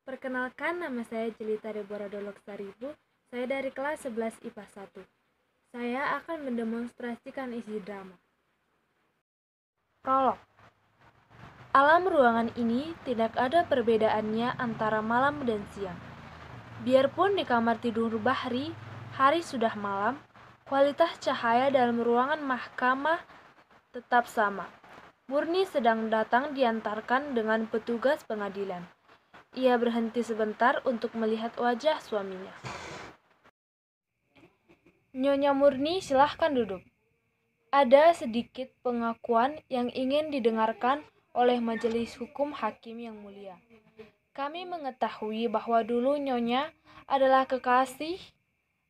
Perkenalkan, nama saya Jelita Deborah Dolok Saribu. Saya dari kelas 11 IPA 1. Saya akan mendemonstrasikan isi drama. Prolog. Alam ruangan ini tidak ada perbedaannya antara malam dan siang. Biarpun di kamar tidur Bahri, hari sudah malam, kualitas cahaya dalam ruangan mahkamah tetap sama. Murni sedang datang diantarkan dengan petugas pengadilan. Ia berhenti sebentar untuk melihat wajah suaminya. Nyonya Murni, silahkan duduk. Ada sedikit pengakuan yang ingin didengarkan oleh majelis hukum hakim yang mulia. Kami mengetahui bahwa dulu Nyonya adalah kekasih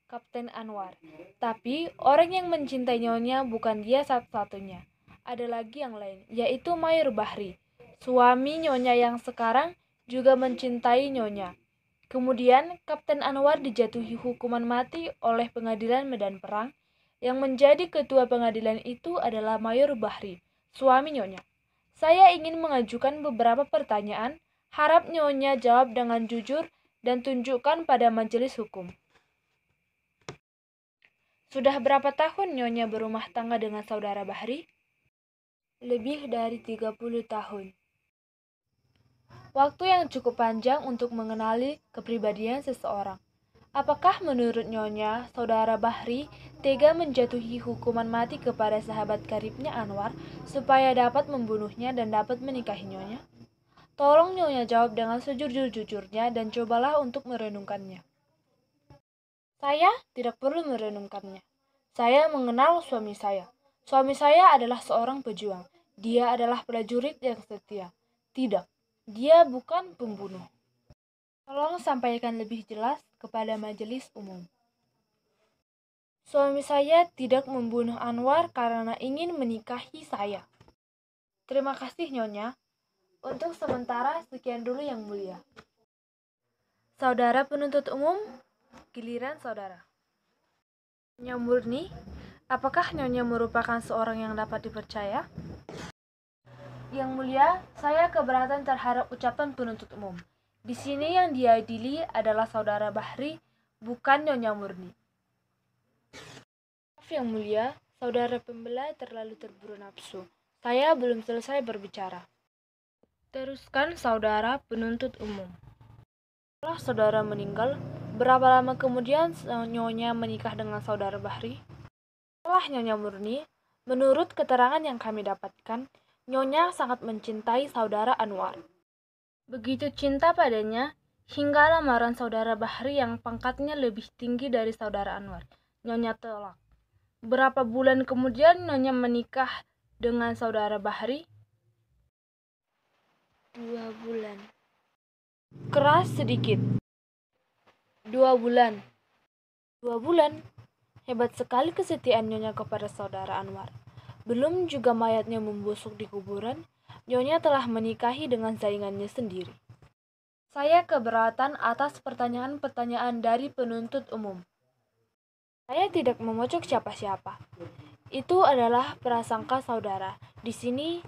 Kapten Anwar. Tapi orang yang mencintai Nyonya bukan dia satu-satunya. Ada lagi yang lain, yaitu Mayor Bahri. Suami Nyonya yang sekarang juga mencintai Nyonya. Kemudian, Kapten Anwar dijatuhi hukuman mati oleh pengadilan Medan Perang. Yang menjadi ketua pengadilan itu adalah Mayor Bahri, suami Nyonya. Saya ingin mengajukan beberapa pertanyaan, harap Nyonya jawab dengan jujur dan tunjukkan pada majelis hukum. Sudah berapa tahun Nyonya berumah tangga dengan saudara Bahri? Lebih dari 30 tahun. Waktu yang cukup panjang untuk mengenali kepribadian seseorang. Apakah menurut Nyonya, saudara Bahri tega menjatuhi hukuman mati kepada sahabat karibnya Anwar supaya dapat membunuhnya dan dapat menikahi Nyonya? Tolong Nyonya jawab dengan sejujur-jujurnya dan cobalah untuk merenungkannya. Saya tidak perlu merenungkannya. Saya mengenal suami saya. Suami saya adalah seorang pejuang. Dia adalah prajurit yang setia. Tidak, dia bukan pembunuh. Tolong sampaikan lebih jelas kepada majelis umum. Suami saya tidak membunuh Anwar karena ingin menikahi saya. Terima kasih Nyonya. Untuk sementara sekian dulu yang mulia. Saudara penuntut umum, giliran saudara. Nyonya Murni, apakah Nyonya merupakan seorang yang dapat dipercaya? Yang mulia, saya keberatan terhadap ucapan penuntut umum. Di sini yang diadili adalah saudara Bahri, bukan Nyonya Murni. Maaf yang mulia, saudara pembela terlalu terburu nafsu. Saya belum selesai berbicara. Teruskan saudara penuntut umum. Setelah saudara meninggal, berapa lama kemudian Nyonya menikah dengan saudara Bahri? Setelah Nyonya Murni, menurut keterangan yang kami dapatkan, Nyonya sangat mencintai saudara Anwar. Begitu cinta padanya, hingga lamaran saudara Bahri yang pangkatnya lebih tinggi dari saudara Anwar, Nyonya tolak. Berapa bulan kemudian Nyonya menikah dengan saudara Bahri? 2 bulan. Keras sedikit. 2 bulan. 2 bulan. Hebat sekali kesetiaan Nyonya kepada saudara Anwar. Belum juga mayatnya membusuk di kuburan, Nyonya telah menikahi dengan saingannya sendiri. Saya keberatan atas pertanyaan-pertanyaan dari penuntut umum. Saya tidak memojok siapa-siapa. Itu adalah prasangka saudara. Di sini,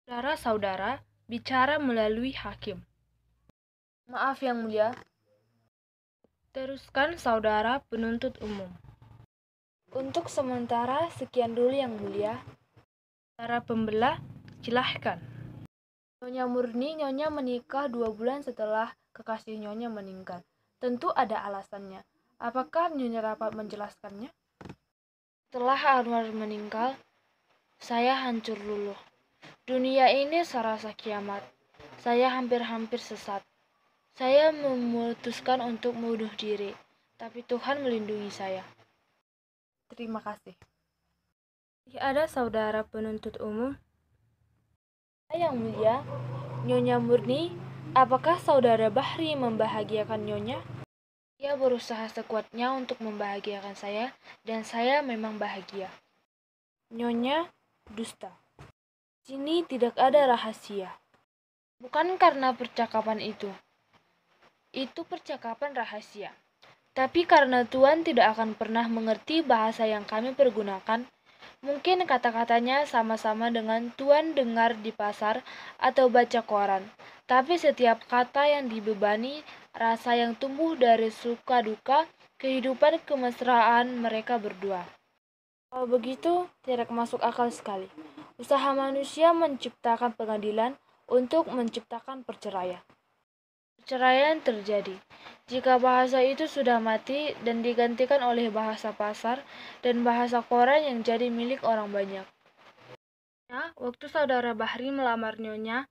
saudara-saudara bicara melalui hakim. Maaf yang mulia. Teruskan saudara penuntut umum. Untuk sementara sekian dulu yang mulia. Para pembela, silahkan. Nyonya Murni, Nyonya menikah 2 bulan setelah kekasih Nyonya meninggal. Tentu ada alasannya. Apakah Nyonya dapat menjelaskannya? Setelah Anwar meninggal, saya hancur luluh. Dunia ini serasa kiamat. Saya hampir-hampir sesat. Saya memutuskan untuk bunuh diri, tapi Tuhan melindungi saya. Terima kasih. Ada saudara penuntut umum. Yang mulia, Nyonya Murni, apakah saudara Bahri membahagiakan Nyonya? Ia berusaha sekuatnya untuk membahagiakan saya, dan saya memang bahagia. Nyonya dusta. Sini tidak ada rahasia. Bukan karena percakapan itu. Itu percakapan rahasia. Tapi karena Tuan tidak akan pernah mengerti bahasa yang kami pergunakan, mungkin kata-katanya sama-sama dengan Tuan dengar di pasar atau baca koran. Tapi setiap kata yang dibebani, rasa yang tumbuh dari suka duka, kehidupan kemesraan mereka berdua. Kalau begitu, tidak masuk akal sekali. Usaha manusia menciptakan pengadilan untuk menciptakan perceraian. Perceraian terjadi jika bahasa itu sudah mati dan digantikan oleh bahasa pasar dan bahasa koran yang jadi milik orang banyak. Waktu saudara Bahri melamar Nyonya,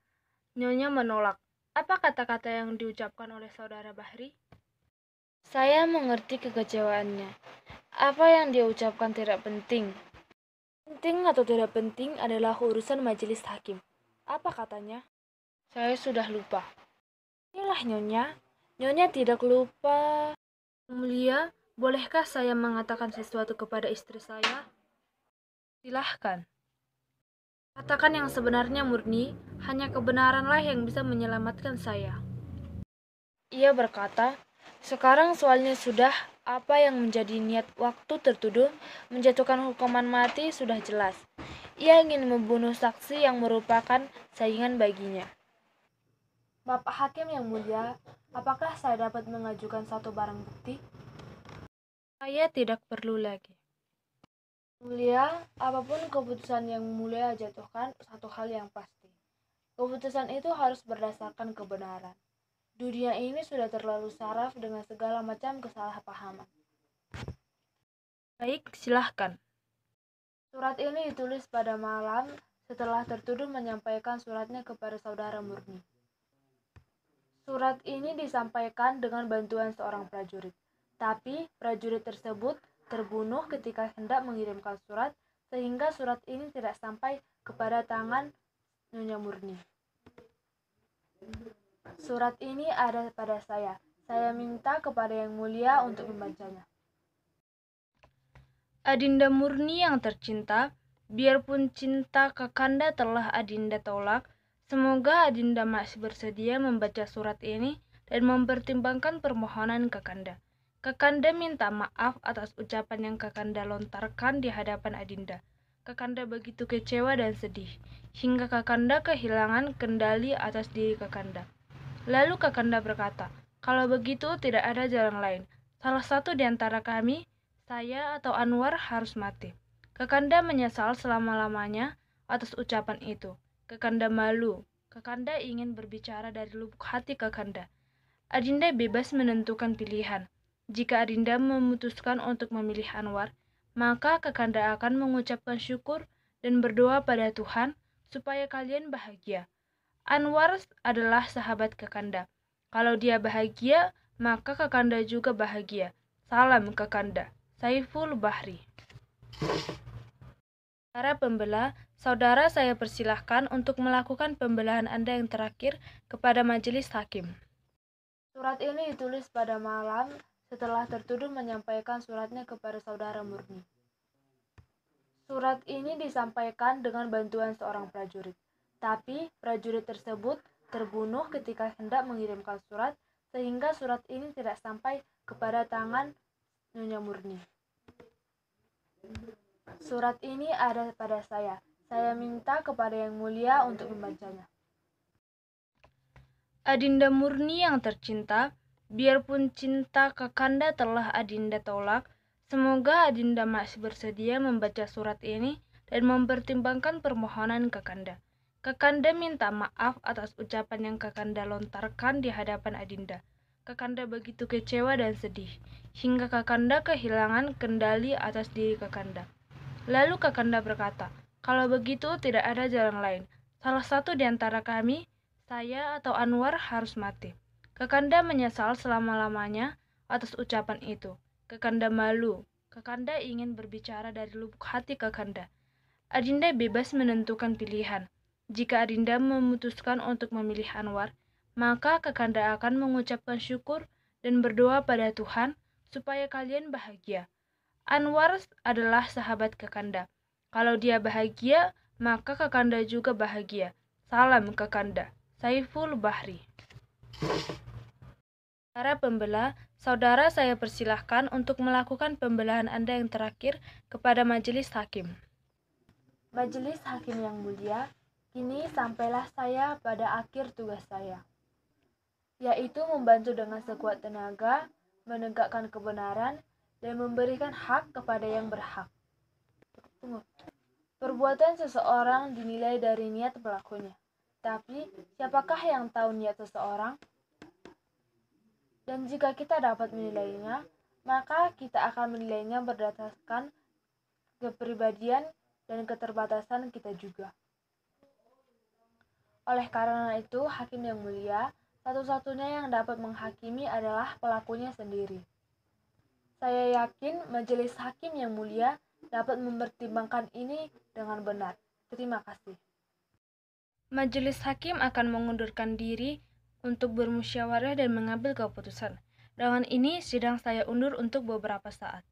Nyonya menolak. Apa kata-kata yang diucapkan oleh saudara Bahri? Saya mengerti kekecewaannya. Apa yang dia ucapkan tidak penting. Penting atau tidak penting adalah urusan majelis hakim. Apa katanya? Saya sudah lupa. Inilah Nyonya. Nyonya tidak lupa. Mulia, bolehkah saya mengatakan sesuatu kepada istri saya? Silahkan. Katakan yang sebenarnya Murni, hanya kebenaranlah yang bisa menyelamatkan saya. Ia berkata, sekarang soalnya sudah apa yang menjadi niat waktu tertuduh menjatuhkan hukuman mati sudah jelas. Ia ingin membunuh saksi yang merupakan saingan baginya. Bapak Hakim yang mulia, apakah saya dapat mengajukan satu barang bukti? Saya tidak perlu lagi. Mulia, apapun keputusan yang mulia jatuhkan, satu hal yang pasti. Keputusan itu harus berdasarkan kebenaran. Dunia ini sudah terlalu saraf dengan segala macam kesalahpahaman. Baik, silahkan. Surat ini ditulis pada malam setelah tertuduh menyampaikan suratnya kepada saudara Murni. Surat ini disampaikan dengan bantuan seorang prajurit, tapi prajurit tersebut terbunuh ketika hendak mengirimkan surat, sehingga surat ini tidak sampai kepada tangan Nyonya Murni. Surat ini ada pada saya. Saya minta kepada Yang Mulia untuk membacanya. Adinda Murni yang tercinta, biarpun cinta Kakanda telah Adinda tolak, semoga Adinda masih bersedia membaca surat ini dan mempertimbangkan permohonan Kakanda. Kakanda minta maaf atas ucapan yang Kakanda lontarkan di hadapan Adinda. Kakanda begitu kecewa dan sedih, hingga Kakanda kehilangan kendali atas diri Kakanda. Lalu Kakanda berkata, kalau begitu tidak ada jalan lain. Salah satu di antara kami, saya atau Anwar, harus mati. Kakanda menyesal selama-lamanya atas ucapan itu. Kakanda malu. Kakanda ingin berbicara dari lubuk hati Kakanda. Adinda bebas menentukan pilihan. Jika Adinda memutuskan untuk memilih Anwar, maka Kakanda akan mengucapkan syukur dan berdoa pada Tuhan supaya kalian bahagia. Anwar adalah sahabat Kakanda. Kalau dia bahagia, maka Kakanda juga bahagia. Salam Kakanda. Saiful Bahri. Para pembela, saudara saya persilahkan untuk melakukan pembelahan Anda yang terakhir kepada majelis hakim. Surat ini ditulis pada malam setelah tertuduh menyampaikan suratnya kepada saudara Murni. Surat ini disampaikan dengan bantuan seorang prajurit, tapi prajurit tersebut terbunuh ketika hendak mengirimkan surat, sehingga surat ini tidak sampai kepada tangan Nyonya Murni. Surat ini ada pada saya. Saya minta kepada Yang Mulia untuk membacanya. Adinda Murni yang tercinta, biarpun cinta Kakanda telah Adinda tolak, semoga Adinda masih bersedia membaca surat ini dan mempertimbangkan permohonan Kakanda. Kakanda minta maaf atas ucapan yang Kakanda lontarkan di hadapan Adinda. Kakanda begitu kecewa dan sedih, hingga Kakanda kehilangan kendali atas diri Kakanda. Lalu Kakanda berkata, kalau begitu tidak ada jalan lain. Salah satu di antara kami, saya atau Anwar, harus mati. Kakanda menyesal selama-lamanya atas ucapan itu. Kakanda malu. Kakanda ingin berbicara dari lubuk hati Kakanda. Adinda bebas menentukan pilihan. Jika Adinda memutuskan untuk memilih Anwar, maka Kakanda akan mengucapkan syukur dan berdoa pada Tuhan supaya kalian bahagia. Anwar adalah sahabat Kakanda. Kalau dia bahagia, maka Kakanda juga bahagia. Salam Kakanda. Saiful Bahri. Para pembela, saudara saya persilahkan untuk melakukan pembelahan Anda yang terakhir kepada majelis hakim. Majelis hakim yang mulia, kini sampailah saya pada akhir tugas saya. yaitu membantu dengan sekuat tenaga, menegakkan kebenaran, dan memberikan hak kepada yang berhak. Tunggu. Perbuatan seseorang dinilai dari niat pelakunya. Tapi, siapakah yang tahu niat seseorang? Dan jika kita dapat menilainya, maka kita akan menilainya berdasarkan kepribadian dan keterbatasan kita juga. Oleh karena itu, hakim yang mulia, satu-satunya yang dapat menghakimi adalah pelakunya sendiri. Saya yakin majelis hakim yang mulia dapat mempertimbangkan ini dengan benar. Terima kasih. Majelis hakim akan mengundurkan diri untuk bermusyawarah dan mengambil keputusan. Dengan ini, sidang saya undur untuk beberapa saat.